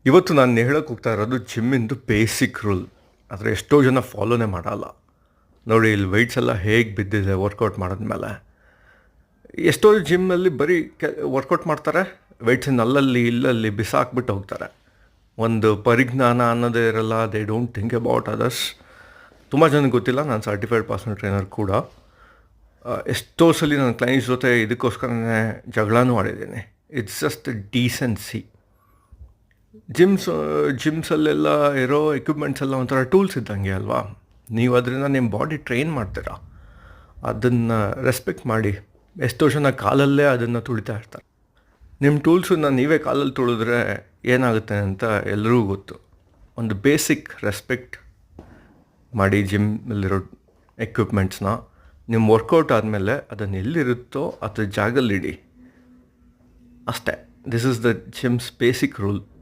ಇವತ್ತು ನಾನು ಹೇಳೋಕೆ ಹೋಗ್ತಾ ಇರೋದು ಜಿಮ್ಮಿಂದು ಬೇಸಿಕ್ ರೂಲ್. ಆದರೆ ಎಷ್ಟೋ ಜನ ಫಾಲೋನೇ ಮಾಡಲ್ಲ. ನೋಡಿ ಇಲ್ಲಿ ವೆಯ್ಟ್ಸ್ ಎಲ್ಲ ಹೇಗೆ ಬಿದ್ದಿದೆ ವರ್ಕೌಟ್ ಮಾಡಿದ್ಮೇಲೆ. ಎಷ್ಟೋ ಜಿಮ್ಮಲ್ಲಿ ಬರೀ ವರ್ಕೌಟ್ ಮಾಡ್ತಾರೆ, ವೆಯ್ಟ್ಸನ್ನು ಅಲ್ಲಲ್ಲಿ ಇಲ್ಲಲ್ಲಿ ಬಿಸಾಕ್ಬಿಟ್ಟು ಹೋಗ್ತಾರೆ. ಒಂದು ಪರಿಜ್ಞಾನ ಅನ್ನೋದೇ ಇರಲ್ಲ. They don't think about others. ತುಂಬ ಜನಕ್ಕೆ ಗೊತ್ತಿಲ್ಲ. ನಾನು ಸರ್ಟಿಫೈಡ್ ಪರ್ಸನಲ್ ಟ್ರೈನರ್ ಕೂಡ. ಎಷ್ಟೋ ಸಲ ನನ್ನ ಕ್ಲೈಂಟ್ಸ್ ಜೊತೆ ಇದಕ್ಕೋಸ್ಕರನೇ ಜಗಳನೂ ಆಡಿದ್ದೀನಿ. It's just decency. ಜಿಮ್ಸಲ್ಲೆಲ್ಲ ಇರೋ ಎಕ್ವಿಪ್ಮೆಂಟ್ಸ್ ಎಲ್ಲ ಒಂಥರ ಟೂಲ್ಸ್ ಇದ್ದಂಗೆ ಅಲ್ವಾ. ನೀವು ಅದರಿಂದ ನಿಮ್ಮ ಬಾಡಿ ಟ್ರೈನ್ ಮಾಡ್ತೀರಾ, ಅದನ್ನು ರೆಸ್ಪೆಕ್ಟ್ ಮಾಡಿ. ಎಷ್ಟೋ ಜನ ಕಾಲಲ್ಲೇ ಅದನ್ನು ತುಳಿತಾ ಇರ್ತಾರೆ. ನಿಮ್ಮ ಟೂಲ್ಸನ್ನು ನೀವೇ ಕಾಲಲ್ಲಿ ತುಳಿದ್ರೆ ಏನಾಗುತ್ತೆ ಅಂತ ಎಲ್ಲರಿಗೂ ಗೊತ್ತು. ಒಂದು ಬೇಸಿಕ್ ರೆಸ್ಪೆಕ್ಟ್ ಮಾಡಿ ಜಿಮ್ಮಲ್ಲಿರೋ ಎಕ್ವಿಪ್ಮೆಂಟ್ಸ್ನ. ನಿಮ್ಮ ವರ್ಕೌಟ್ ಆದಮೇಲೆ ಅದನ್ನು ಎಲ್ಲಿರುತ್ತೋ ಅದ್ರ ಜಾಗದಲ್ಲಿಡಿ ಅಷ್ಟೇ. This is the gym's basic rule.